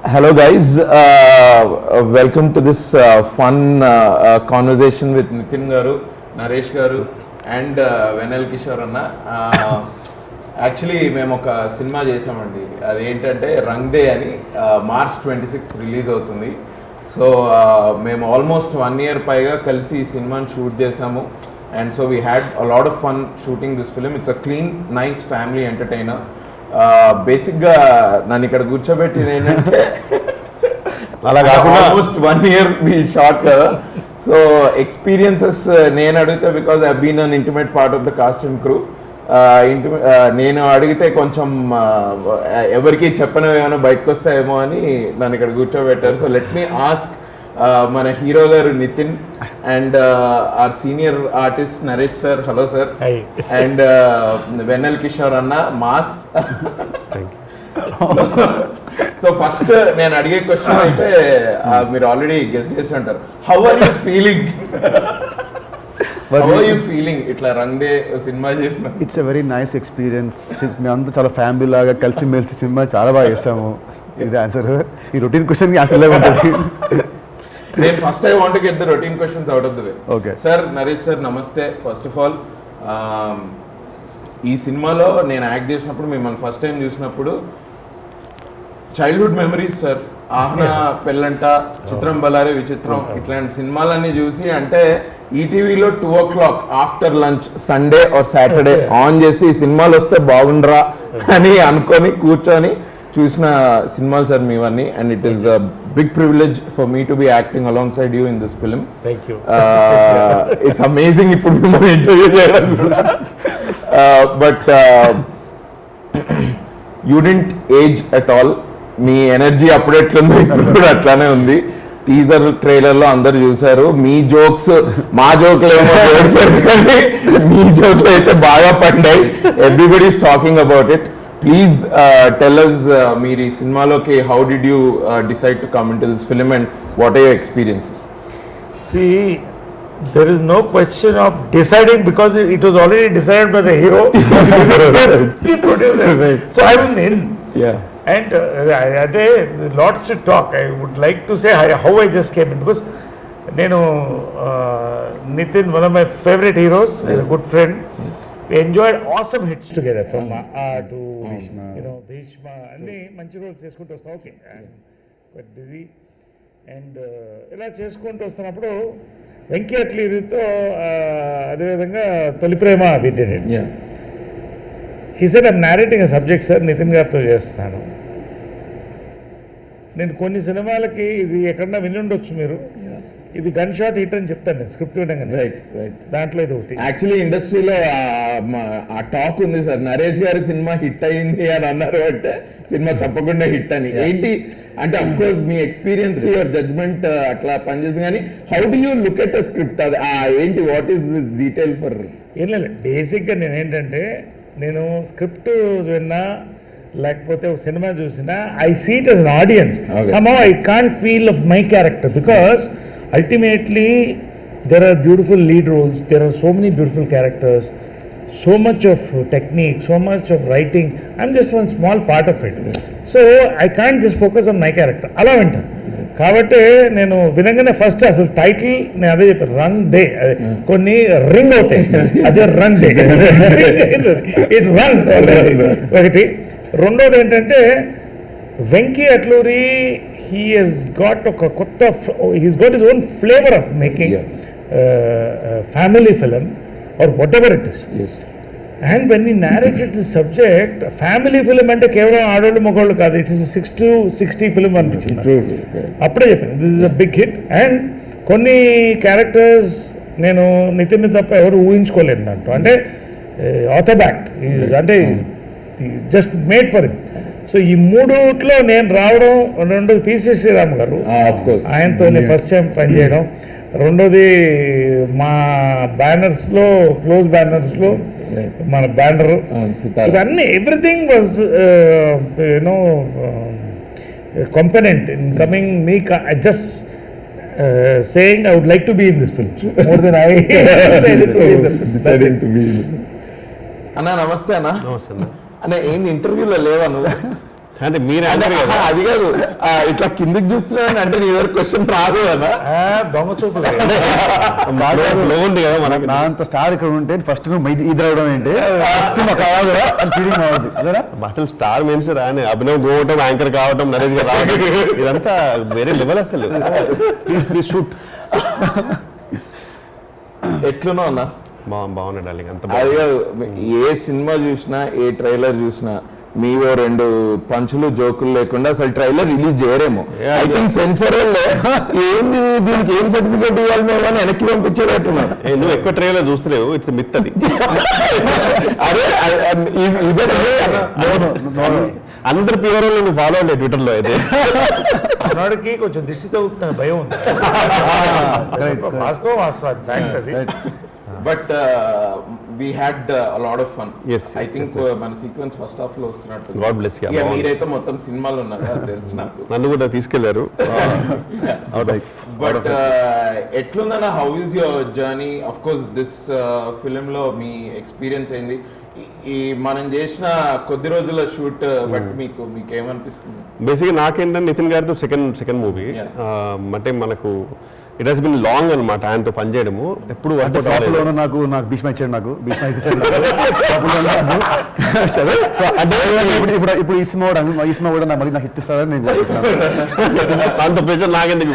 Hello guys, welcome to this fun conversation with Nitin Garu, Naresh Garu and Venal Kishore Anna. Actually మేము ఒక cinema చేసామండి, అది ఏంటంటే రంగ్ దే అని March 26th రిలీజ్ అవుతుంది. సో మేము ఆల్మోస్ట్ 1 year పైగా కలిసి ఈ సినిమాని షూట్ చేసాము. And so we had a lot of fun shooting this film. It's a clean nice family entertainer. బేసిక్గా నన్ను ఇక్కడ కూర్చోబెట్టింది ఏంటంటే అలా కాకుండా ఆల్మోస్ట్ 1 year మీ షార్ట్ కదా. సో ఎక్స్పీరియన్సెస్ నేను అడిగితే because I been an intimate part of the cast and crew. నేను అడిగితే కొంచెం ఎవరికి చెప్పనివి ఏమైనా బయటకు వస్తాయేమో అని నన్ను ఇక్కడ కూర్చోబెట్టారు. సో లెట్ మీ ఆస్క్ మన హీరో గారు Nithin and our senior artist Naresh sir. Hello sir. And Vennela Kishore అన్న మాస్. సో ఫస్ట్ నేను అడిగే క్వశ్చన్ అయితే మీరు ఆల్రెడీ గెస్ చేసి ఉంటారు. How are you feeling? How are you feeling ఇట్లా రంగ్ దే సినిమా చేసిన? It's a very nice experience. మేమంతా చాలా ఫ్యామిలీ లాగా కలిసిమెలిసి సినిమా చాలా బాగా చేస్తాము. ఇది ఆన్సర్. ఈ రొటీన్ క్వశ్చన్కి ఆన్సర్ లేక ఉంటుంది. నేను first I want to get the routine questions out of the way. Okay sir. Naresh sir నమస్తే. ఫస్ట్ ఆఫ్ ఆల్ ఈ సినిమాలో నేను యాక్ట్ చేసినప్పుడు మిమ్మల్ని ఫస్ట్ టైం చూసినప్పుడు చైల్డ్హుడ్ మెమరీస్ సార్. ఆహ్నా, పెళ్ళంట, చిత్రం బలారే విచిత్రం ఇట్లాంటి సినిమాలన్నీ చూసి అంటే ఈటీవీలో 2 o'clock after lunch Sunday or Saturday on చేస్తే ఈ సినిమాలు వస్తే బాగుండరా అని అనుకొని కూర్చొని చూసిన సినిమాలు సార్ మీవన్నీ. And it is a big privilege for me to be acting alongside you in this film. It's amazing ఇప్పుడు మిమ్మల్ని ఇంటర్వ్యూ చేయడం కూడా. But you didn't age at all. మీ ఎనర్జీ అప్పుడు ఎట్లుందో ఇప్పుడు కూడా అట్లానే ఉంది. టీజర్ ట్రైలర్లో అందరు చూసారు. మీ జోక్స్ మా జోక్లు ఏమో కానీ మీ జోక్లు అయితే బాగా పడ్డాయి. Everybody is talking about it. Please tell us మీరు ఈ సినిమాలోకి how did you decide to come into this film and what are your experiences? See, there is no question of deciding because it was already decided by the hero. The producer. So I was in. Yeah. And lots to talk. I would like to say how I just came in because Nitin, one of my favorite heroes, is a good friend. We enjoyed awesome hits together from to Bhishma. అన్ని మంచి roles చేసుకుంటూ వస్తాం. Okay, quite busy. And ఇలా చేసుకుంటూ వస్తున్నప్పుడు వెంకీ అట్లీతో అదేవిధంగా తొలి ప్రేమ వింటెడ్. He said I'm narrating a subject sir, Nithin గారితో చేస్తాను. నేను కొన్ని సినిమాలకి ఇది ఎక్కడన్నా విని ఉండొచ్చు మీరు, ఇది గన్ షాట్ హిట్ అని చెప్తాను నేను స్క్రిప్ట్ వినగానే. రైట్. దాంట్లో ఇది ఒకటి. యాక్చువల్లీ ఇండస్ట్రీలో ఆ టాక్ ఉంది సార్, నరేష్ గారి సినిమా హిట్ అయింది అని అన్నారు అంటే సినిమా తప్పకుండా హిట్ అని. ఏంటి అంటే అఫ్ కోర్స్ మీ ఎక్స్పీరియన్స్ కి యువర్ జడ్జ్మెంట్ అట్లా పనిచేస్తుంది, కానీ how do you look at a script? అది ఏంటి, what is this detail for? ఏం లేదు, బేసిక్గా నేను ఏంటంటే నేను స్క్రిప్ట్ విన్నా లేకపోతే ఒక సినిమా చూసినా I see it as an audience. Somehow I can't feel of my character because ultimately there are beautiful lead roles, there are so many beautiful characters, so much of technique, so much of writing. I'm just one small part of it, so I can't just focus on my character అలా వింటాను. కాబట్టి నేను వినగానే first అసలు title నేను అదే చెప్పాను, రంగ్ day. కొన్ని రింగ్ అవుతాయి, అదే రంగ్ డే. ఇట్ రంగ్ ఒకటి. రెండోది ఏంటంటే Venky Atluri, he has got he's got his own flavor of making family film or whatever it is. Yes. And when he narrated the subject, family film అంటే కేవలం ఆడోళ్ళు మగోళ్ళు కాదు, it is a 6 to 60 film అనిపించింది. అప్పుడే చెప్పాను this is a big hit. And కొన్ని characters నేను నితిన్ తప్ప ఎవరు ఊహించుకోలేదు దాంట్లో. అంటే ఆథోబ్యాక్ట్ అంటే just made for him. So ఈ మూడుట్లో నేను రావడం, రెండోది పిసి శ్రీరామ్ గారు, ఆయనతో ఫస్ట్ టైం పనిచేయడం, రెండోది మా బ్యానర్స్లో క్లోజ్ బ్యానర్స్లో మన బ్యానర్, ఇవన్నీ everything was you know component in coming me just saying I would like to be in this film more than I decided to be in it. అన్నా నమస్తే. అన్న ఏంది ఇంటర్వ్యూలో లేవా నువ్వు? అంటే మీరు అంటారు కదా, అది కాదు, ఇట్లా కిందకి చూస్తున్నాను అంటే నీ దగ్గర క్వశ్చన్ రాదు కదా. దొంగ చూపులు. లో ఉంది కదా మనకి. నా అంత స్టార్ ఇక్కడ ఉంటే ఫస్ట్ నువ్వు ఇది రావడం ఏంటి, ఫస్ట్ మాకు కావాలి కదా అని ఫీలింగ్ అవ్వద్దు అదేనా. అసలు స్టార్ మీన్స్ రాని అభినవ్ గోవటం, యాంకర్ కావటం, నరేష్ గారు రావడం, ఇదంతా వేరే లెవెల్ అసలు. Please shoot. ఎట్లునో అన్నా బాగున్నాడు డార్లింగ్, అంత అది కాదు, ఏ సినిమా చూసినా ఏ ట్రైలర్ చూసినా మీవో 2 పంచులు జోకులు లేకుండా అసలు ట్రైలర్ రిలీజ్ చేయరేమో. ఐ థింక్ సెన్సర్ ఏంది దీనికి ఏం సర్టిఫికేట్ ఇవ్వాలి మేము అని వెనక్కి పంపించేటట్టున్నాను. నువ్వు ఎక్కువ ట్రైలర్ చూస్తలేవు, ఇట్స్ మిత్ అది. అదే అందరు ప్యూర్ నువ్వు ఫాలో అవ్వలే ట్విట్టర్ లో అయితే. మనోడికి కొంచెం దిష్టి తగ్గుతున్న భయం ఉంది. వాస్తవం అది ఫ్యాక్ట్ అది. But we had lot of fun. Yes, I yes, think మన సీక్వెన్స్ ఫస్ట్ హాఫ్ లో వస్తున్నట్టు. God bless you. ఇక మీరైతే మొత్తం సినిమాలు ఉన్నారు అది తెలుసు నాకు. నన్ను కూడా తీసుకెళ్లారు. బట్ ఎట్లుందన్న, how is your journey? Of course this film లో మీ ఎక్స్పీరియన్స్ అయింది, ఈ మనం చేసిన కొద్ది రోజుల షూట్, బట్ మీకు ఏమనిపిస్తుంది? బేసిక్గా నాకేంటంటే నితిన్ గారితో సెకండ్ మూవీ. అంటే మనకు ఇట్ హస్ బిన్ లాంగ్ అనమాట ఆయనతో పనిచేయడము. ఎప్పుడు అంటే ఫ్లాప్లోనూ నాకు భీష్మ ఇచ్చాడు, నాకు భీష్మ ఇచ్చాడు. అంటే ఇప్పుడు ఈ సినిమా కూడా నాకు మళ్ళీ నాకు హిట్ ఇస్తారని నేను అంత ప్రెషర్ నాకెందుకు.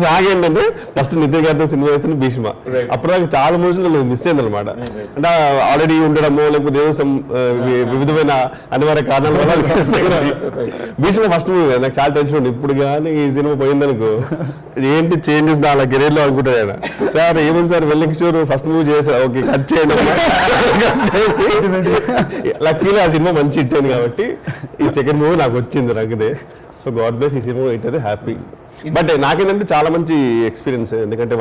నాకేంటంటే ఫస్ట్ నితిన్ గారితో సినిమా వేస్తున్న భీష్మ, అప్పుడు నాకు చాలా మూవీస్ మిస్ అయింది అనమాట. అంటే ఆల్రెడీ ఉండడము లేకపోతే వివిధమైన అనివార్య కారణాల వల్ల భీష్మ ఫస్ట్ మూవీ నాకు చాలా టెన్షన్ ఉంది. ఇప్పుడు కానీ ఈ సినిమా పోయిందనుకో ఏంటి చేంజెస్ నా కెరీర్ లో అనుకుంటాను ఆయన. సార్ ఏముంది సార్, వెల్లికిషోర్ ఫస్ట్ మూవీ చేసా, ఓకే కట్ చేయండి. లక్కీలో ఆ సినిమా మంచి హిట్ అయింది కాబట్టి ఈ సెకండ్ మూవీ నాకు వచ్చింది రంగదే. సో గాడ్ బ్లెస్, ఈ సినిమా హిట్ అయితే హ్యాపీ. బట్ నాకేంటంటే చాలా మంచి ఎక్స్పీరియన్స్, ఎందుకంటే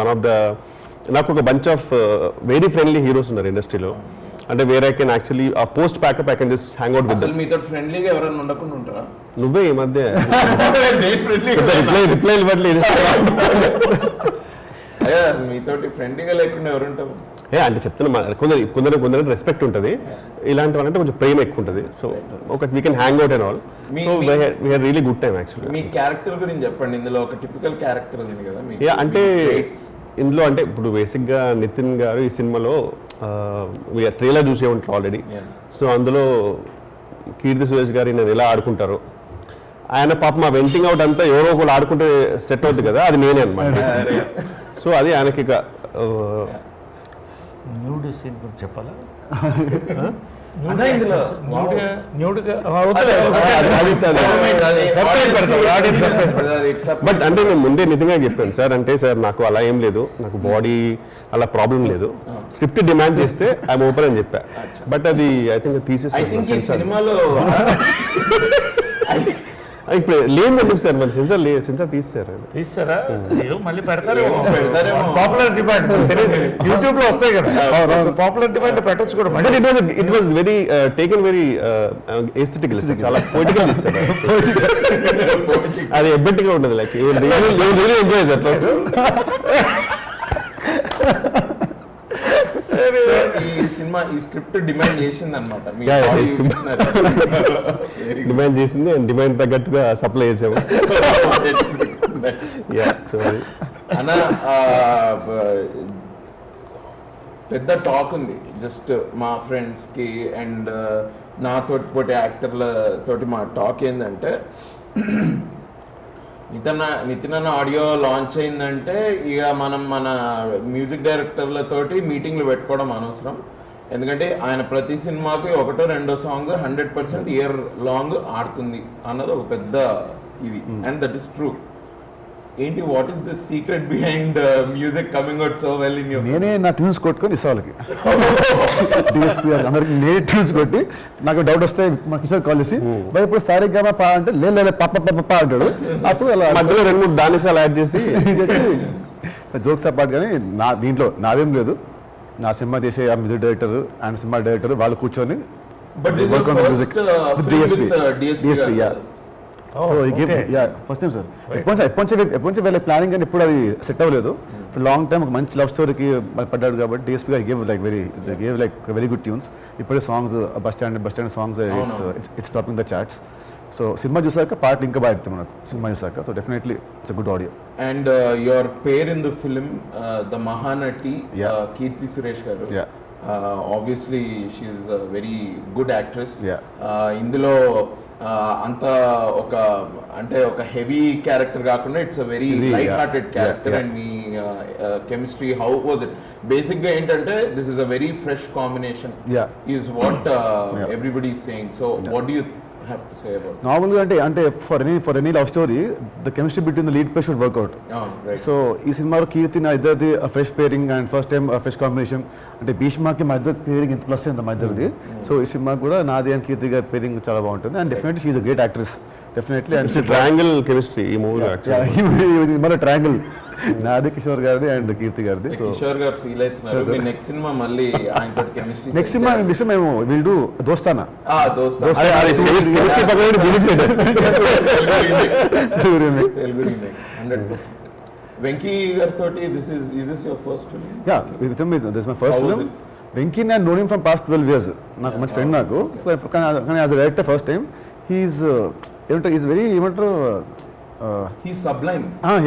నాకు ఒక bunch of very friendly heroes ఉన్నారు ఇండస్ట్రీలో. అంటే వేరే can actually uh post pack up I can just hang out with. అసలు మీతో ఫ్రెండ్లీగా ఎవరైనా ఉండకుండా ఉంటారా? నువ్వే ఈ మధ్య రిప్లై ఇవ్వట్లేదు. మీతోటి ఫ్రెండ్లీగా లేకుండా ఎవరు ఉంటారు? అంటే చెప్తున్నా, కొందరు రెస్పెక్ట్ ఉంటుంది, ఇలాంటి వాళ్ళంటే కొంచెం ప్రేమ ఎక్కువ ఉంటుంది. సో ఒక we can hang out and all. So we had really good time actually. Me character గురించి చెప్పండి. ఇందులో ఒక టిపికల్ క్యారెక్టర్ ఉంది కదా అంటే ఇందులో అంటే ఇప్పుడు బేసిక్గా నితిన్ గారు ఈ సినిమాలో ట్రైలర్ చూసే ఉంటారు ఆల్రెడీ. సో అందులో కీర్తి సురేష్ గారు నేను ఎలా ఆడుకుంటారు, ఆయన పాప మా వెంటింగ్ అవుట్ అంతా ఎవరో ఒకళ్ళు ఆడుకుంటే సెట్ అవుతుంది కదా, అది నేనే అనమాట. సో అది ఆయనకి ఇక న్యూడ్ సీన్ గురించి చెప్పాలా? బట్ అంటే నేను ముందే నిజంగా చెప్పాను సార్, అంటే సార్ నాకు అలా ఏం లేదు, నాకు బాడీ అలా ప్రాబ్లం లేదు, స్క్రిప్ట్ డిమాండ్ చేస్తే ఐఎమ్ ఓపెన్ అని చెప్పా. బట్ అది ఐ థింక్ తీసేసి సినిమాలో ఇప్పుడు లేదు ఎందుకు సార్, మన సెన్సార్ తీస్తారా? మళ్ళీ పెడతారేమో. పాపులర్ డిమాండ్ యూట్యూబ్ లో వస్తాయి కదా, పాపులర్ డిమాండ్ పెట్టచ్చు కూడా. But it was very taken very aesthetical, చాలా పొయిటికల్ తీస్తారు. అది ఎబ్బెట్ గా ఉండదు, like really enjoy sir first. ఈ సినిమా ఈ స్క్రిప్ట్ డిమాండ్ చేసింది అనమాట, డిమాండ్ చేసింది అండ్ డిమాండ్ తగ్గట్టుగా సప్లై చేసాము. అన్న పెద్ద టాక్ ఉంది జస్ట్ మా ఫ్రెండ్స్కి అండ్ నాతోటి పోటీ యాక్టర్ల తోటి మా టాక్ ఏంటంటే, నితిన్ అన్న ఆడియో లాంచ్ అయిందంటే ఇక మనం మన మ్యూజిక్ డైరెక్టర్లతోటి మీటింగ్లు పెట్టుకోవడం అనవసరం, ఎందుకంటే ఆయన ప్రతి సినిమాకి 1 or 2 సాంగ్ 100% ఇయర్ లాంగ్ ఆడుతుంది అన్నది ఒక పెద్ద ఇది. And that is true. ఏంటి, what is the secret behind music coming out so well in your? నేనే నా ట్యూన్స్ కొట్టుకొని ఇస్తా వాళ్ళకి, డిఎస్పీ అందరికి నేనే ట్యూన్స్ కొట్టి, నాకు డౌట్ వస్తే మా కిషోర్ కాల్ చేసి బై ఇప్పుడు సారీగా పా అంటే లేదు పప్ప అంటాడు. అప్పుడు అలా మధ్యలో 2-3 దానిసాలు యాడ్ చేసి జోక్స్ అపార్ట్. కానీ దీంట్లో నాదేం లేదు, నా సినిమా చేసే ఆ music director and cinema director వాళ్ళు కూర్చొని Oh, so okay. First time sir ఎప్పటి నుంచి ప్లానింగ్ కానీ ఎప్పుడు అది సెట్ అవ్వలేదు లాంగ్ టైం ఒక మంచి లవ్ స్టోరీకి పడ్డాడు కాబట్టి డిఎస్పీ గారు గేవ్ వెరీ గుడ్ ట్యూన్స్ ఇప్పుడే songs bus stand songs it's topping the charts so cinema చూసాక పాటలు ఇంకా బాగా ఎత్తాం మనకు సినిమా చూసాక so definitely it's good audio. And your pair in the film the Mahanati Keerthy Suresh గారు. Obviously she's very good actress. ఇందులో అంత ఒక అంటే ఒక హెవీ క్యారెక్టర్ కాకుండా it's a very light hearted character. And మీ కెమిస్ట్రీ హౌ వాజ్ ఇట్? బేసిక్ గా ఏంటంటే this is a very fresh combination is what everybody is saying. So what do you have to say about నార్మల్గా అంటే for any love story the chemistry between the lead pair should work out. So ఈ సినిమాలో కీర్తి నా ఇద్దరిది fresh pairing and first time fresh combination. అంటే భీష్మకి మా ఇద్దరు పేరింగ్ ఇంత ప్లస్ అయింది మా ఇద్దరిది. సో ఈ సినిమా కూడా నాది అండ్ కీర్తి గారి పేరింగ్ చాలా బాగుంటుంది and definitely she's a great actress definitely. And triangle chemistry ఈ మూవీ మన ట్రయాంగిల్ నాది కిషోర్ గారిది అండ్ కీర్తి గారిది. సో కిషోర్ గారు ఫీల్ అవుతున్నారు నెక్స్ట్ సినిమా మళ్ళీ ఆయనతో కెమిస్ట్రీ. నెక్స్ట్ సినిమా మేము will do Dostana. Telugu remake 100%. Venky గారితో is this your first film? Yeah, with him this is my first film. Venky నేను known him from past 12 years. నాకు మంచి ఫ్రెండ్ నాకు. కానీ as a director first time he's ఏమంటారు ఈజ్ వెరీ ఏమంటారు he sublime.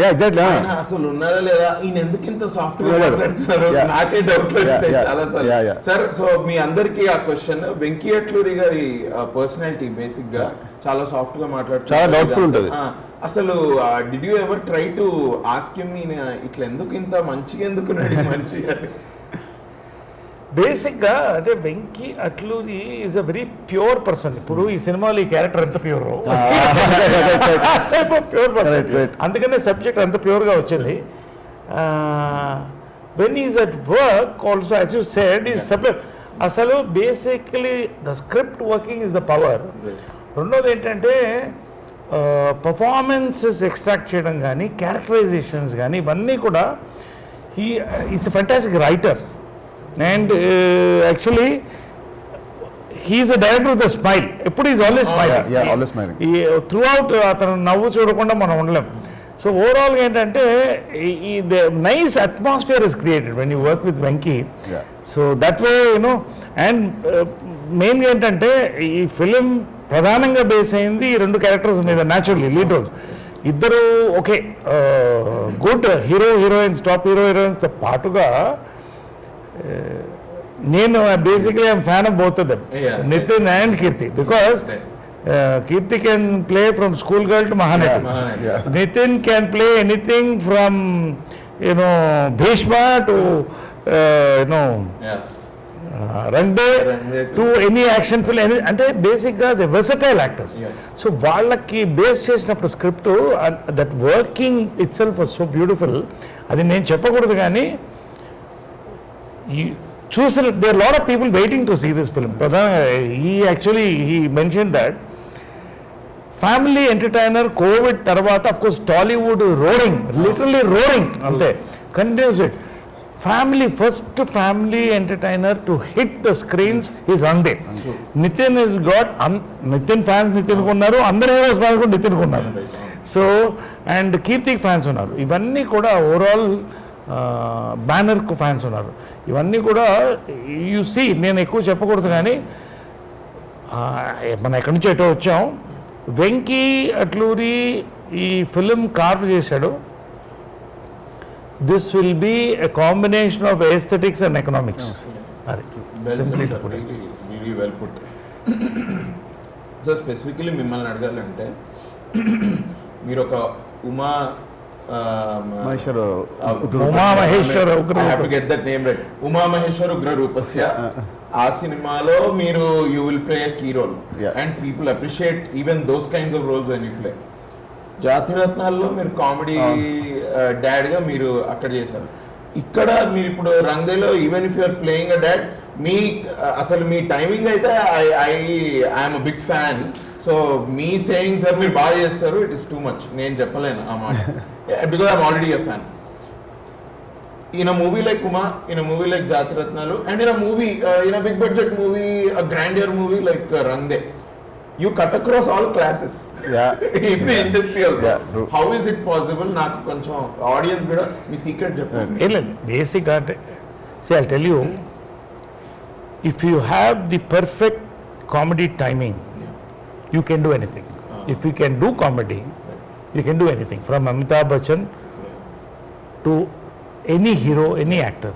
Exactly. ఆయన అసలు ఉన్నారా లేదా, ఈయన ఎందుకు ఇంత సాఫ్ట్ గా మాట్లాడుతున్నారు నాకే డౌట్ చాలా సార్. సో మీ అందరికి ఆ క్వశ్చన్, వెంకీ అట్లూరి గారి పర్సనాలిటీ బేసిక్ గా చాలా సాఫ్ట్ గా మాట్లాడుతారు, చాలా డౌట్ఫుల్ ఉంటుంది. అసలు did you ever try to ask him ఈయన ఇట్లా ఎందుకు ఇంత మంచిగా ఎందుకు మంచిగా? బేసిక్గా అంటే Venky Atluri is a very pure person. ఇప్పుడు ఈ సినిమాలో ఈ క్యారెక్టర్ ఎంత ప్యూర్ ప్యూర్ పర్సన్, అందుకనే సబ్జెక్ట్ అంత ప్యూర్గా వచ్చింది. When is at work also as you said is subject. అసలు basically the script working is the power. రెండోది ఏంటంటే పర్ఫార్మెన్సెస్ ఎక్స్ట్రాక్ట్ చేయడం కానీ క్యారెక్టరైజేషన్స్ కానీ ఇవన్నీ కూడా he is a fantastic writer. And actually he is a director with a smile. Eppudi is always smiling. Yeah, always smiling. Throughout atanu navvu chudakunda manam undalem. So overall entante the nice atmosphere is created when you work with Venki. Yeah. So that way and main entante ee film pradhananga base ayindi ee rendu characters meeda naturally lead roles. Iddaru okay good hero heroines, top hero heroines తో పాటుగా నేను basically I'm fan of both of them, Nithiin and Keerthy, because Keerthy can play from school girl to Mahanati. Nithiin can play anything from Bheeshma to Rang De to any action film. అంటే బేసిక్గా the versatile actors. So వాళ్ళకి base చేసినప్పుడు script that working itself was so beautiful. అది నేను చెప్పకూడదు కానీ చూసిన there are a lot of people waiting to see this film. He mentioned that family entertainer COVID తర్వాత of course Tollywood roaring, literally roaring ante continues it. First family entertainer to hit the screens is Ande. Nitin has got Nitin fans Nitin kunnaru, అందరూ heroes fans కూడా Nitin kunnaru. So and Kirti fans ఉన్నారు. ఇవన్నీ కూడా overall బ్యానర్కు fans ఉన్నారు. ఇవన్నీ కూడా you see, నేను ఎక్కువ చెప్పకూడదు కానీ మనం ఎక్కడి నుంచి ఎటో వచ్చాం. వెంకీ అట్లూరి ఈ ఫిలిం కార్వ్ చేశాడు. This will be a combination of aesthetics and economics. అది వెల్ పుట్. సో స్పెసిఫికలీ మిమ్మల్ని అడగాలంటే మీరు ఒక ఉమామహేశ్వర ఉగ్ర రూపస్య ఆ సినిమాలో మీరు you will play a key role and people appreciate even those kinds of roles when you play. జాతిరత్నాల్లో మీరు కామెడీ డాడ్ గా మీరు అక్కడ చేశారు. ఇక్కడ మీరు ఇప్పుడు రంగేలో even if you're playing a dad, మీ అసలు మీ టైమింగ్ అయితే I'm a big fan. So మీ సేయింగ్ సార్ మీరు బాగా చేస్తారు, ఇట్ ఇస్ టూ మచ్, నేను చెప్పలేను ఆ మాట, because I'm already a fan. In a movie like Uma, in a movie like Jatiratnalu, and in a movie, in a big budget movie, a grandeur movie like Rangde, you cut across all classes. in the industry also. Yeah, true. How is it possible? నాకు కొంచెం audience కూడా మీ secret చెప్పండి. ఏం లేదు basic అంటే see I'll tell you, if you have the perfect comedy timing, you can do anything. If you can do comedy, you can do anything, from Amitabh Bachchan to any hero, any actor.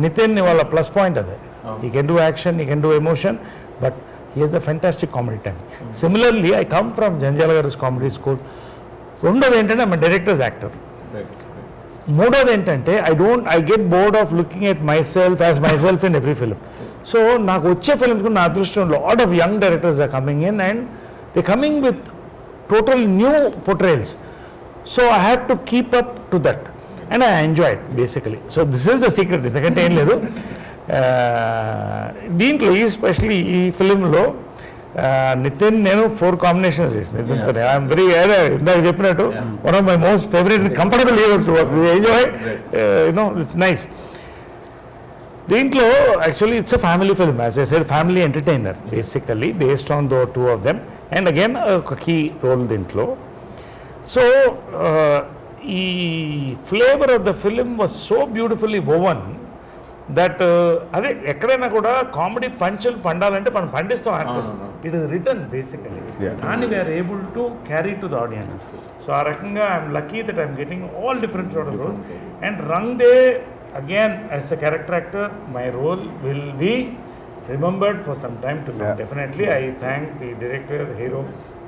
Nitin వాళ్ళ plus point అదే. He can do action, he can do emotion, but he has a fantastic comedy timing. Similarly, I come from Janjala Garu's comedy school. రెండోది ఏంటంటే I'm a director's actor. మూడోది ఏంటంటే I get bored of looking at myself as myself in every film. So నాకు వచ్చే films నా అదృష్టం lot of young directors are coming in and they coming with total new portrayals. So I have to keep up to that and I enjoy it basically. So this is the secret, ఎందుకంటే ఏం లేదు దీంట్లో especially ఈ ఫిలింలో నితిన్ నేను 4 combinations చేసి నితిన్తో I'm very ఇందాక చెప్పినట్టు one of my most favourite comfortable events to work, enjoy you know it's nice. దీంట్లో actually it's a family film, as I said family entertainer basically based on those 2 of them and again ఒక key role దీంట్లో. So ఈ flavour of the film was so beautifully woven that అదే ఎక్కడైనా కూడా comedy పంచులు పండాలంటే మనం పండిస్తాం actors, it is return basically, దాన్ని we're able to carry to the audience. So ఆ రకంగా I'm lucky that I'm getting all different sort of roles. And Rang De again as a character actor my role will be remembered for some time to come. Definitely I thank the director, hero,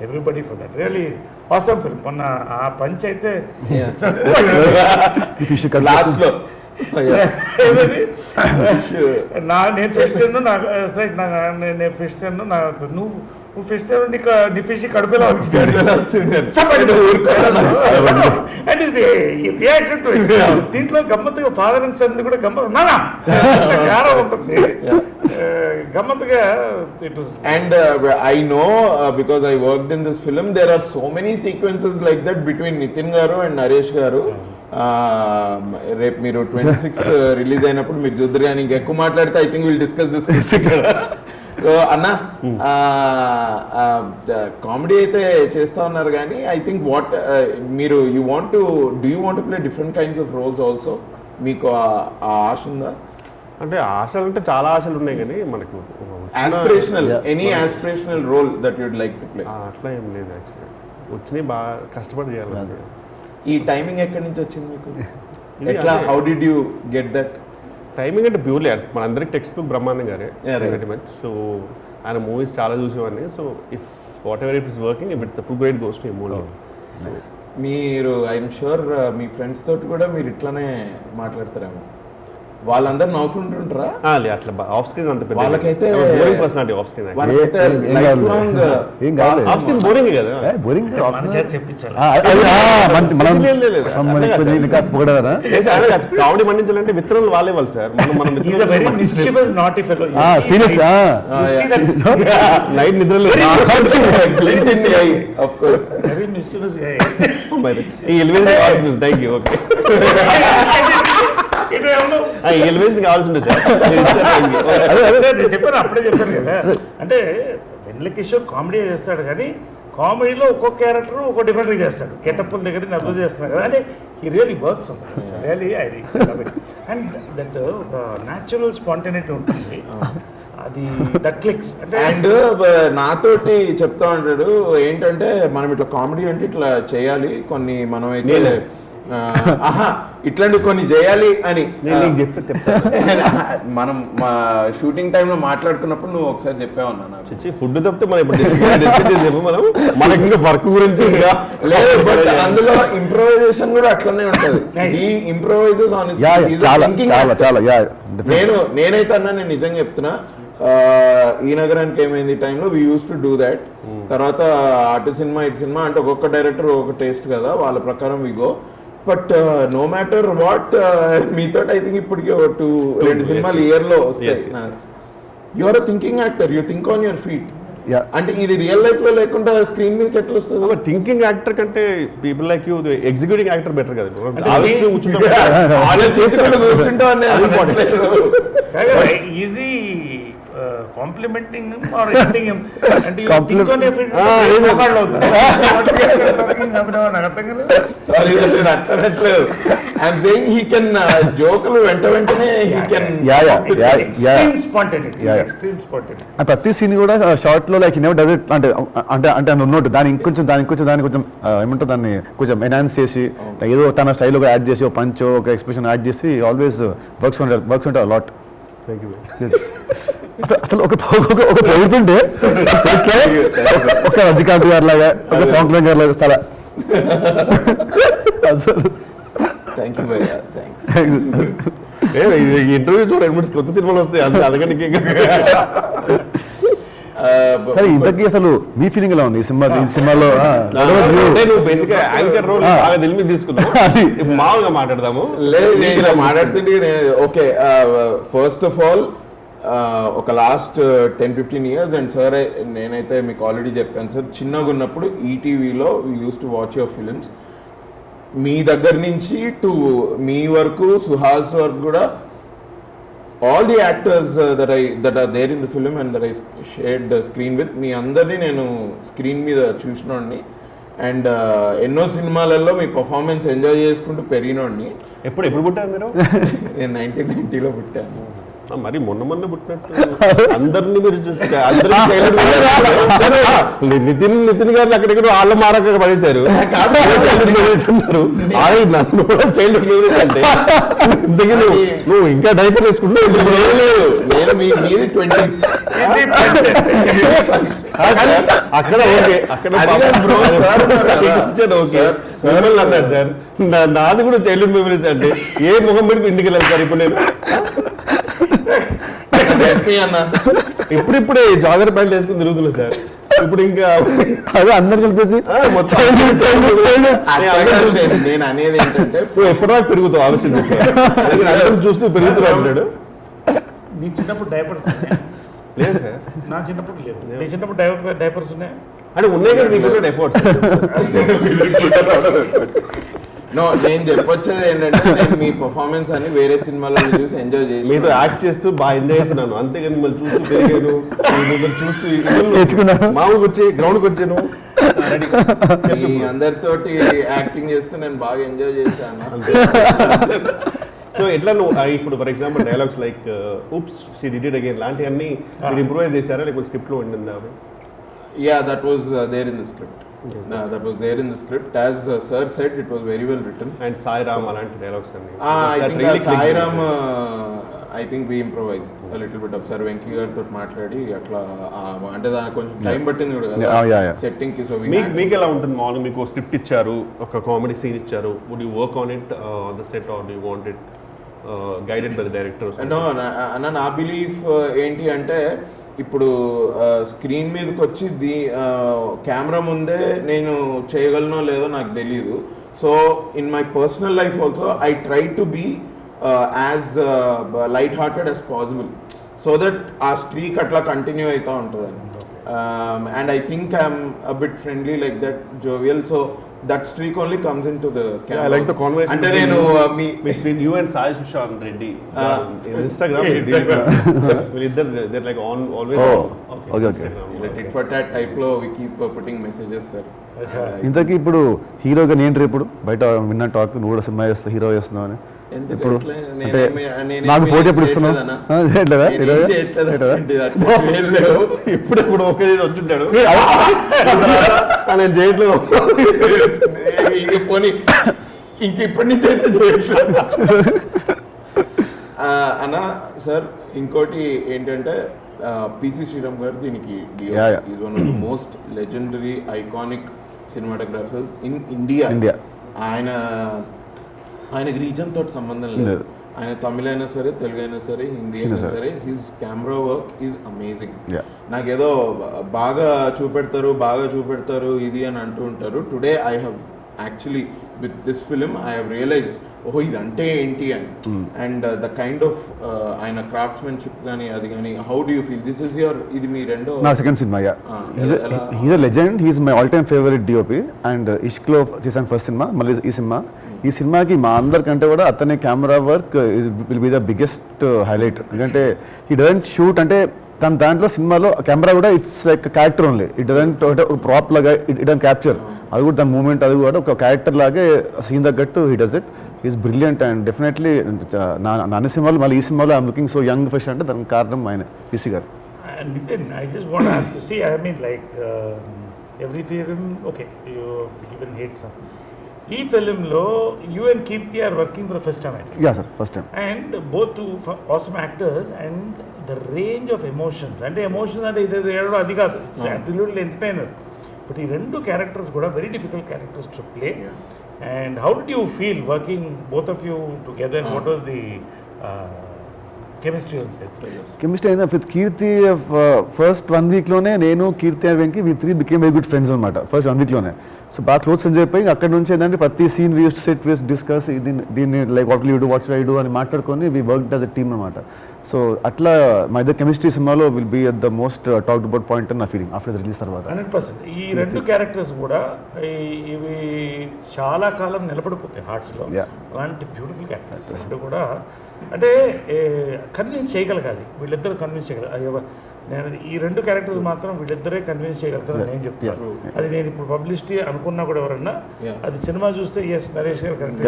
everybody for that. Really awesome film. మొన్న ఆ punch అయితే last లో నేను fish నేను fish నువ్వు fish నీ fish కడుపులో వచ్చింది. దీంట్లో గమ్మత్తుగా ఫాదర్ అండ్ సన్ కూడా గమ్మత్తు ఉంటుంది, గమ్మత్తుగా. And I know because I worked in this film, there are so many sequences like that between Nitin garu and Naresh garu. రేపు మీరు 26th రిలీజ్ అయినప్పుడు మీరు చూద్దరు, కానీ ఇంకెక్కువ మాట్లాడితే I think will discuss this ఇక్కడ. అన్న కామెడీ అయితే చేస్తా ఉన్నారు, కానీ ఐ థింక్ వాట్ మీరు you want to play different kinds of roles also. మీకు ఆ ఆశ ఉందా? అంటే ఆశలు అంటే చాలా ఆశలు ఉన్నాయి, కానీ మనకు aspirational, any aspirational role that you'd like to play? అట్లా ఏం లేదు యాక్చువల్లీ, వచ్చినాయి బాగా కష్టపడి చేయాలి. ఈ టైమింగ్ ఎక్కడి నుంచి వచ్చింది మీకు? ఎట్లా, how did you get that timing? అంటే ప్యూర్లీ మన అందరికి టెక్స్ట్ బుక్ బ్రహ్మాండం గారే వెరీ మచ్. సో ఆయన మూవీస్ చాలా చూసేవాడిని. So if what ever it is working, if it full great goes to a movie. మీరు ఐఎమ్ షూర్ మీ ఫ్రెండ్స్ తోటి కూడా మీరు ఇట్లానే మాట్లాడతారేమో, వాళ్ళందరూ నవ్వుకుంటుంటారా? అట్లా ఆఫ్ స్క్రీన్ అంత పెద్ద వాళ్ళకైతే boring personality off screen. Life long off screen boring కదా, బోరింగ్ చెప్పించాలి. కామెడీ మండించాలంటే విత్తనాలు వాళ్ళే వాళ్ళు సార్. మనం నైట్ నిద్రలు ఈ ఎలివేషన్ కావాల్సింది. Thank you. ఓకే, ఎలివేషన్ కావాల్సి ఉంటుంది సార్. చెప్పాను, అప్పుడే చెప్పాను కదా. అంటే వెన్నెల కిషోర్ కామెడీ చేస్తాడు, కానీ కామెడీలో ఒక్కొక్క క్యారెక్టర్ ఒక్కో డిఫరెంట్గా చేస్తాడు. గెటప్పుల దగ్గర నుంచి అబ్జర్వ్ చేస్తున్నాడు కదా, అంటే ఈ రియలీ వర్క్స్ ఉంటుంది. Really I and that natural spontaneity ఉంటుంది, అది దట్ క్లిక్స్. అంటే అండ్ నాతోటి చెప్తా ఉంటాడు ఏంటంటే, మనం ఇట్లా కామెడీ అంటే ఇట్లా చేయాలి, కొన్ని మనం అయితే ఇట్లాంటి కొన్ని చేయాలి అని మనం మా షూటింగ్ టైంలో మాట్లాడుకున్నప్పుడు నువ్వు ఒకసారి చెప్పావన్నా. ఫుడ్ తప్పితే మనం ఇప్పుడు మనం మనకి ఇంకా వర్క్ గురించి లేదు, బట్ అందులో ఇంప్రూవైజేషన్ కూడా అట్లనే ఉంటుంది. ఈ ఇంప్రూవైజెస్ నేనైతే అన్నా, నేను నిజంగా చెప్తున్నా, ఈ నగరానికి ఏమైంది టైంలో we use to do that. తర్వాత అటు సినిమా ఇటు సినిమా అంటే ఒక్కొక్క డైరెక్టర్ ఒక్కొక్క టేస్ట్ కదా, వాళ్ళ ప్రకారం we go. But no matter what, మీతో ఐ థింక్ ఇప్పటికీ 2 సినిమాలు ఇయర్లో వస్తాయి. You are a thinking actor, you think on your feet. అంటే ఇది రియల్ లైఫ్ లో లేకుండా స్క్రీన్ మీదకి ఎట్లా వస్తుంది? థింకింగ్ యాక్టర్ కంటే people like you executing actor better కదా. ఈజీ కాంప్లిమెంటింగ్ ఆర్ ఎడిటింగ్ అంటే నాకు అర్థం కదా. సారీ నేను అట్లనట్లేదు. ఐఎమ్ సేయింగ్ హీ కెన్ జోకులు వెంట వెంటనే హీ కెన్ ఎక్స్ట్రీమ్ స్పాంటేనిటీ. ప్రతి సీన్ కూడా షార్ట్ లో లైక్ నెవర్ డస్ ఇట్ అంటే అంటే అంటే ఉన్నట్టు దాని కొంచెం ఏమంటారు దాన్ని కొంచెం ఎన్హాన్స్ చేసి ఏదో తన స్టైల్ ఒక యాడ్ చేసి ఒక పంచ్ ఒక ఎక్స్ప్రెషన్ యాడ్ చేసి ఆల్వేస్ వర్క్స్ ఉంటాయి లాట్. అసలు ఒక ప్రభుత్వంటే ఒక రజనీకాంత్ గారు లాగా ఒక పవన్ కళ్యాణ్ గారు లాగా చాలా అసలు థ్యాంక్ యూ భయ్యా, థ్యాంక్స్. ఇంటర్వ్యూ చూడ 2-3 కొత్త సినిమాలు వస్తాయి అందుకని సరే ఇంతకీ అసలు మీ ఫీలింగ్ ఎలా ఉంది ఈ సినిమాలో? నువ్వు బేసిక్ యాంకర్ రోల్ బాగా దిల్ మీద తీసుకున్నావు. మామూలుగా మాట్లాడదాము. లేదు నేను ఇలా మాట్లాడుతుంటే ఓకే, ఫస్ట్ ఆఫ్ ఆల్ ఒక లాస్ట్ 10-15 ఇయర్స్ అండ్ సార్ నేనైతే మీకు ఆల్రెడీ చెప్పాను సార్, చిన్నగా ఉన్నప్పుడు ఈటీవీలో we use to watch your films. మీ దగ్గర నుంచి టు మీ వరకు సుహాస్ వరకు కూడా all the actors that are there in the film and that I shared the screen with, మీ అందరినీ నేను స్క్రీన్ మీద చూసినోడిని అండ్ ఎన్నో సినిమాలలో మీ పర్ఫార్మెన్స్ ఎంజాయ్ చేసుకుంటూ పెరిగినోడిని. ఎప్పుడు పుట్టారు మీరు? నేను 1990లో పుట్టాను. మరి మొన్న పుట్టినట్టు అందరినీ మీరు చూస్తే నితిన్ గారిని అక్కడెక్కడ వాళ్ళ మారక పడేశారు. నన్ను కూడా చైల్డ్హుడ్ మెమరీస్ అంటే నువ్వు ఇంకా డైపర్ వేసుకుంటే నేను మీది 20s అక్కడ ఓకే అన్నాడు సార్. నాది కూడా చైల్డ్హుడ్ మెమరీస్ అంటే ఏ ముఖం పెట్టి ఇంటికి వెళ్ళాను సార్. ఇప్పుడు నేను ఇప్పుడిప్పుడే జాగర్ ప్యాంట్ వేసుకుని తిరుగుతున్నాను సార్. ఇప్పుడు ఇంకా అదే అందరు కలిపేసి నేను అనేది ఏంటంటే ఎప్పటిదాకా పెరుగుతావు ఆలోచన చూస్తూ పెరుగుతున్నాడు అంటాడు. నీ చిన్నప్పుడు డైపర్స్ లేదు సార్, నా చిన్నప్పుడు లేదు. నీ చిన్నప్పుడు డైపర్స్ ఉన్నాయి అంటే ఉన్నాయి కదా మీకు ఎఫర్ట్స్. నో నేను చెప్పొచ్చేది ఏంటంటే నేను మీ పర్ఫార్మెన్స్ అని వేరే సినిమాలను చూసి ఎంజాయ్ చేసి మీతో యాక్ట్ చేస్తూ బాగా ఎంజాయ్ చేసినాను. అంతేగాని మిమ్మల్ని చూస్తూ పెరిగాను, మిమ్మల్ని చూస్తూ మామూలుగా వచ్చి గ్రౌండ్కి వచ్చాను. మీ అందరితోటి యాక్టింగ్ చేస్తూ నేను బాగా ఎంజాయ్ చేశాను. సో ఎట్లా నువ్వు ఇప్పుడు for example dialogues like oops she did it again లాంటివన్నీ మీరు ఇంప్రూవైజ్ చేశారా లేకపోతే స్క్రిప్ట్లో ఉండిందా? Yeah, that was there in the script. That was there in the script. As sir said, it was very well written. And Sai Ram అలాంటి dialogues అన్ని I think Sai Ram I think we improvised a little bit of sir Venky గారితో మాట్లాడి అట్లా అంటే దానికి కొంచెం time పట్టింది కూడా కదా సెట్టింగ్ కి. సో మీకు ఎలా ఉంటుంది మామూలుగా మీకు స్క్రిప్ట్ ఇచ్చారు, ఒక కామెడీ సీన్ ఇచ్చారు, would you work on it on the set or do you want it guided by the director? అన్న నా బిలీఫ్ ఏంటి అంటే ఇప్పుడు స్క్రీన్ మీదకి వచ్చి కెమెరా ముందే నేను చేయగలనో లేదో నాకు తెలియదు. So in my personal life also I try to be as light hearted as possible so that ఆ స్ట్రీక్ అట్లా కంటిన్యూ అవుతూ ఉంటుంది. And I think I'm a bit friendly like that jovial. So that streak only comes into the camera. Yeah, I like the conversation అంటే నేను between you and Sai Sushant Reddy in Instagram is they're like on always okay tit for tat type లో we keep putting messages sir. ఇంతకీ ఇప్పుడు హీరోగా నేను ఇప్పుడు బయట విన్న టాక్ నువ్వు కూడా సినిమా చేస్తావు, హీరో చేస్తున్నావు అని. ఇప్పుడు అంటే నాకు పోటీ ఎప్పుడు ఇస్తున్నావు? ఇప్పుడు ఒకే వచ్చింటాడు నేను చేయట్లేదు పోనీ ఇంక ఇప్పటి నుంచి అయితే చేయట్లేదు అన్న. సార్ ఇంకోటి ఏంటంటే పిసి శ్రీరామ్ గారు దీనికి is one of the most legendary iconic cinematographers in India. ఆయనకి రీజన్ తోటి సంబంధం లేదు. ఆయన తమిళ అయినా సరే, తెలుగు అయినా సరే, హిందీ అయినా సరే, his camera work is amazing. నాకేదో బాగా చూపెడతారు ఇది అని అంటూ ఉంటారు. Today I have actually with this film I have realised ఓహో ఇది అంటే ఏంటి అని. అండ్ ద కైండ్ ఆఫ్ ఆయన క్రాఫ్ట్స్మెన్షిప్ కానీ అది కానీ how do you feel this is your ఇది మీ రెండో నా second cinema. He's a legend, he's my all time favourite DOP. And ఇష్క్లో చేశాను ఫస్ట్ సినిమా, మళ్ళీ ఈ సినిమాకి మా అందరికంటే కూడా అతని camera work will be the biggest highlight. ఎందుకంటే హీ డజంట్ షూట్ అంటే తన దాంట్లో సినిమాలో కెమెరా కూడా it's like character only, it doesn't ఒక ప్రాప్ లాగా ఇట్ డన్ క్యాప్చర్, అది కూడా దాని మూమెంట్ అది కూడా ఒక క్యారెక్టర్ లాగే సీన్ తగ్గట్టు he does it. Is brilliant and definitely నాన్న సినిమాలు మళ్ళీ ఈ సినిమాలో I'm looking so young fresh అంటే దానికి కారణం ఆయన పీసీ గారు. Nitin, I just want to ask you, see, I mean, like, every film, okay, you given hate some. ఈ ఫిలింలో you and Keerthy are working for the first time, yeah sir, first time. And both two awesome actors and the range of emotions, అంటే emotions అంటే ఇది ఏడో అది కాదు, it's absolutely entertainer. But ఈ రెండు క్యారెక్టర్స్ కూడా very difficult characters to play. And how do you feel working both of you together? What was the chemistry on set? Chemistry అయింది విత్ కీర్తి. ఫస్ట్ 1 వీక్లోనే నేను Keerthy and Venky we 3 became very good friends అనమాట first 1 వీక్లోనే. So బాగా close friends అయిపోయి అక్కడ నుంచి ఏంటంటే ప్రతి scene we use to sit we discuss దీన్ని like what you do, what should I do అని మాట్లాడుకొని we work as a team అనమాట. సో అట్లా మా ఇద్దరు కెమిస్ట్రీ సినిమాలో will be at the most talked about point అని నా ఫీలింగ్ ఆఫ్టర్ రిలీజ్ తర్వాత. 100%. ఈ రెండు క్యారెక్టర్స్ కూడా ఇవి చాలా కాలం నిలబడిపోతాయి హార్ట్స్లో. అలాంటి బ్యూటిఫుల్ క్యారెక్టర్స్ రెండు కూడా, అంటే కన్విన్స్ చేయగలగాలి, వీళ్ళిద్దరు కన్విన్స్ చేయగలగాలి. నేను ఈ రెండు క్యారెక్టర్స్ మాత్రం వీళ్ళిద్దరే కన్విన్స్ చేయగలుగుతారని నేను చెప్తాను. అది నేను ఇప్పుడు పబ్లిసిటీ అనుకున్నా కూడా ఎవరన్నా అది సినిమా చూస్తే ఎస్ నరేష్ గారు కరెక్ట్.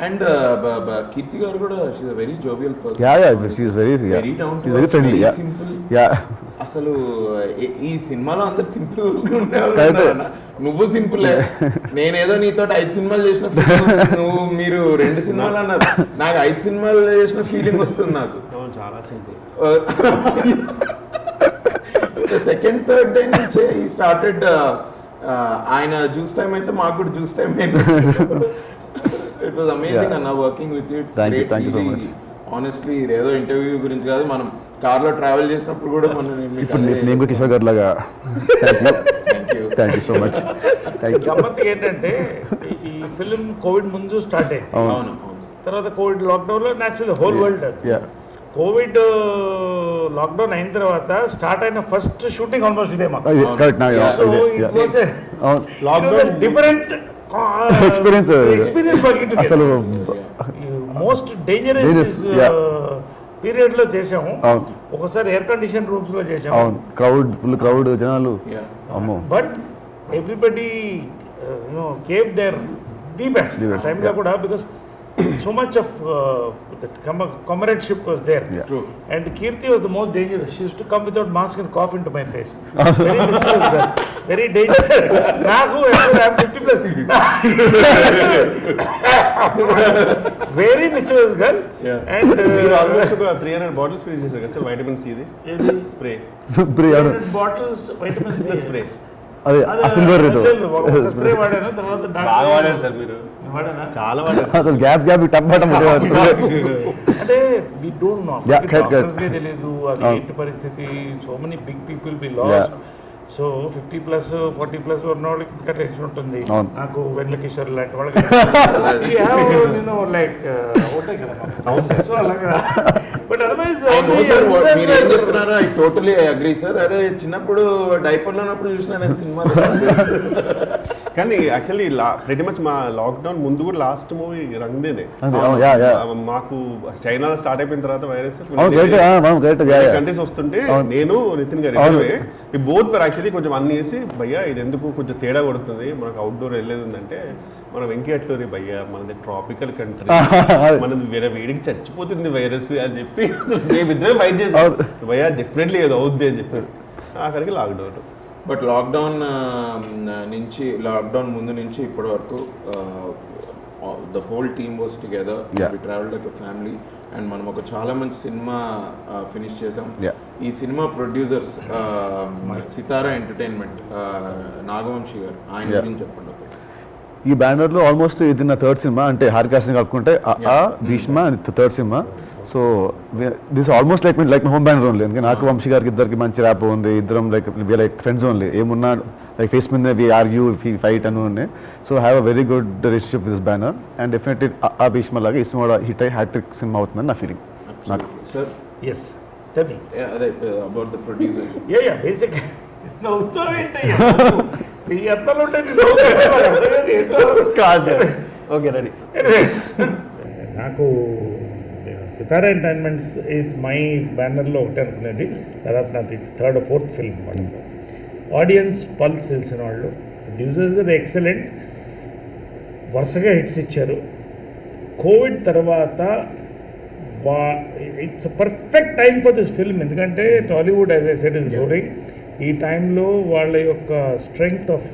అండ్ కీర్తి గారు కూడా she is very jovial person. She is very friendly, simple. Yeah అసలు ఈ సినిమాలో అందరు సింపుల్ ఉండేవాళ్ళు, నువ్వు సింపుల్. నేనేదో నీతో 5 సినిమాలు చేసిన నువ్వు మీరు 2 సినిమాలు అన్నారు, నాకు 5 సినిమాలు చేసిన ఫీలింగ్ వస్తుంది నాకు. చాలా సింపుల్. సెకండ్ థర్డ్ డే నుంచే ఈ స్టార్టెడ్. ఆయన జ్యూస్ టైం అయితే మాకు కూడా జ్యూస్ టైం అయింది. ఇట్ వాజ్ అమేజింగ్ అన్న working with you. Thank you so much. Honestly ఇదేదో ఇంటర్వ్యూ గురించి కాదు, మనం కార్లో ట్రావెల్ చేసినప్పుడు కూడా మనం నేను కిషోర్ గారు లాగా. Thank you so much. గమ్మత్తు ఏంటంటే ఈ ఫిలిం కోవిడ్ ముందు స్టార్ట్ అయింది, అవును. తర్వాత కోవిడ్ లాక్డౌన్లో natural whole world. Covid lockdown అయిన తర్వాత స్టార్ట్ అయిన ఫస్ట్ షూటింగ్ ఆల్మోస్ట్ ఇదే మాకు. డిఫరెంట్ ఎక్స్పీరియన్స్ అసలు మోస్ట్ డేంజరస్ పీరియడ్ లో చేసాము. ఒకసారి ఎయిర్ కండిషన్ రూమ్స్ లో చేసాము, ఫుల్ క్రౌడ్ జనాలు. But everybody gave there the best టైంలో కూడా, because so much of that comradeship was there. True. And Kirti was the most dangerous. She used to come without mask and cough into my face. Very mischievous girl. Very dangerous. Naku, I'm 50 plus. Very mischievous girl. Yeah. And almost ఒక 300 bottles finish చేశారు కదా sir, vitamin C the spray. 300 bottles vitamin C spray. అదే silver spray వాడాను. తర్వాత బాగా వాడారు sir మీరు, వాడానా? చాలా వాడారు. అసలు గ్యాప్ అంటే వి డోంట్ నో, డాక్టర్స్ కే తెలియదు అది ఏంటి పరిస్థితి. So many big people we lost. So 50 plus 40 plus ఉన్న వాళ్ళకి ఇంకా టెన్షన్ ఉంటుంది. నాకు వెన్నెల కిషోర్ లాంటి వాళ్ళకి నేను లైక్ ఒకటే కదా. సో అలాగా. బట్ అదర్వైజ్ మీరు ఏం చెప్తున్నారో ఐ టోటలీ అగ్రీ సార్. అరే చిన్నప్పుడు డైపర్లో ఉన్నప్పుడు చూసిన నేను సినిమా. కానీ యాక్చువల్లీ ప్రెటీ మచ్ మా లాక్డౌన్ ముందు కూడా లాస్ట్ మూవీ రంగ్దేనే మాకు చైనాలో స్టార్ట్ అయిపోయిన తర్వాత వైరస్ కంట్రీస్ వస్తుంటే నేను నితిన్ గారు బోత్ వర్ యాక్చువల్లీ కొంచెం అన్ని వేసి భయ్యా ఇది ఎందుకు కొంచెం తేడా కొడుతుంది, మనకు అవుట్డోర్ వెళ్ళేది ఉందంటే మనం వెంకీ అట్లూరి భయ్యా మనది ట్రాపికల్ కంట్రీ, మనది వేరే వేడికి చచ్చిపోతుంది వైరస్ అని చెప్పి మేమిద్దరే ఫైట్ చేసాం. భయ్యా డెఫినెట్లీ ఏదో అవుద్ది అని చెప్పి ఆఖరికి లాక్డౌన్. బట్ లాక్డౌన్ ముందు నుంచి ఇప్పటి వరకు the whole team was together, we travel like a family. And మనం ఒక చాలా మంచి సినిమా ఫినిష్ చేసాం. ఈ cinema producers Sithara entertainment Nagavamsi గారు, ఆయన గురించి చెప్పండి. ఈ బ్యానర్లో ఆల్మోస్ట్ ఇది నా థర్డ్ సినిమా, అంటే హార్కాస్టింగ్ కలుపుకుంటే Bheeshma third cinema. So this almost like my home banner only. ఎందుకంటే నాకు వంశీ గారికి ఇద్దరికి మంచి ర్యాప్ ఉంది, ఇద్దరం లైక్ ఫ్రెండ్స్ ఓన్లీ. ఏమున్నా లైక్ ఫేస్ మీద వి ఆర్గ్యూ ఫైట్ అని ఉన్నాయి. So have a very good relationship with this banner. And definitely ఆ భీష్మ లాగా ఈ సినిమా కూడా హిట్ అయ్యి హ్యాట్రిక్ సినిమా అవుతుందని నా ఫీలింగ్. నాకు సార్ ఎస్ టెల్ మీ అదే about the producer. Yeah basic నవ్వుతావు ఏంటి ఓకే రెడీ. నాకు సితారా ఎంటర్టైన్మెంట్స్ ఈజ్ మై బ్యానర్లో ఒకటి అనుకునేది, దాదాపు నాది 3rd or 4th ఫిల్మ్ అనమాట. ఆడియన్స్ పల్స్ తెలిసిన వాళ్ళు, ప్రొడ్యూసర్స్గా ది ఎక్సలెంట్, వరుసగా హిట్స్ ఇచ్చారు. కోవిడ్ తర్వాత it's perfect time for this film, ఎందుకంటే Tollywood as I said is rolling. ఈ టైంలో వాళ్ళ యొక్క strength of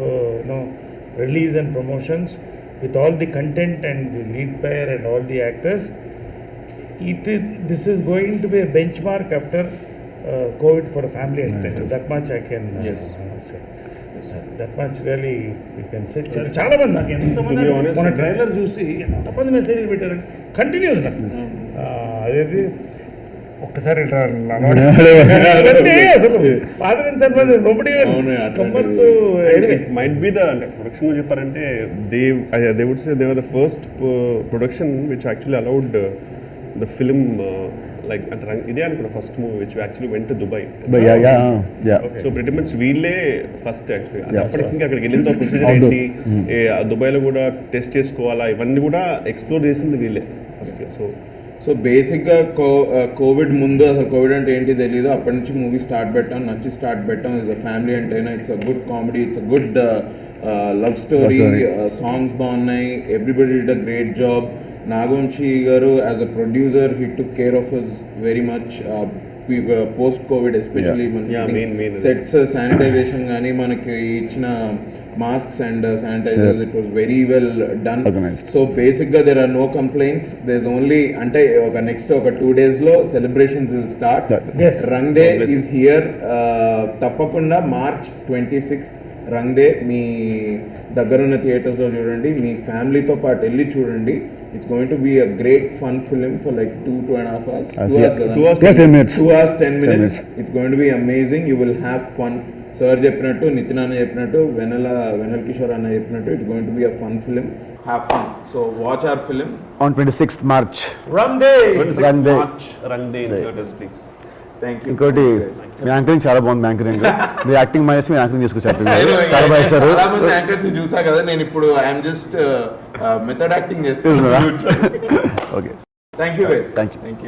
release and promotions with all the content and the lead pair and all the actors, this is going to be a benchmark after COVID for a family entertainment. That much I can say. That much really we can say. చాలా మంది నాకు ఎంతమంది మన trailer చూసి ఎంతమంది message పెట్టారు continuous నాకు అదేది ఒక్కసారి మైట్ బి ద అంటే ప్రొడక్షన్ చెప్పారంటే they would say they were the first production which actually allowed the film like అంటే ఇదే అనుకున్నా first movie which actually went to Dubai. So pretty much వీళ్ళే ఫస్ట్ యాక్చువల్లీ అప్పటికి ఇంకా అక్కడికి వెళ్ళిన ప్రొసీజర్ ఏంటి, దుబాయ్లో కూడా టెస్ట్ చేసుకోవాలా, ఇవన్నీ కూడా ఎక్స్ప్లోర్ చేసింది వీళ్ళే ఫస్ట్. సో బేసిక్గా కోవిడ్ ముందు అసలు కోవిడ్ అంటే ఏంటి తెలియదు, అప్పటి నుంచి మూవీ స్టార్ట్ పెట్టాం, నచ్చి స్టార్ట్ పెట్టాం. It's a family entertainer, it's a good comedy, it's a good love story, songs బాగున్నాయి, everybody did a great job. Nagavamsi గారు as a producer he took care of us very much post Covid, especially sets sanitisation కానీ మనకి ఇచ్చిన masks and sanitisers, it was very well done. So బేసిక్గా there are no complaints. There is only అంటే ఒక next ఒక 2 days celebrations will start. Rang De is here. తప్పకుండా March 26th Rang De మీ దగ్గరున్న థియేటర్స్లో చూడండి, మీ ఫ్యామిలీతో పాటు వెళ్ళి చూడండి. It's going to be a great fun film for like 2.5 hours. 2 hours 10 minutes. It's going to be amazing. You will have fun. Sir చెప్పినట్టు, నితిన్ అన్న చెప్పినట్టు, వెనల్ కిషోర్ అన్న చెప్పినట్టు, it's going to be a fun film. Have fun. So watch our film on 26th March. Run Day. 26th March Run Day in theaters, please. Thank you. ఇంకోటి మీ anchoring చాలా బాగుంది. మీ anchoring మీ acting minus మీ anchoring తీసుకొచ్చారు. చాలా బాగా చేశారు. చాలా మంది anchors ని చూసా కదా, నేను ఇప్పుడు ఐఎమ్ జస్ట్ మెథడ్ యాక్టింగ్ చేస్తున్నాను. Okay, thank you guys. Thank you.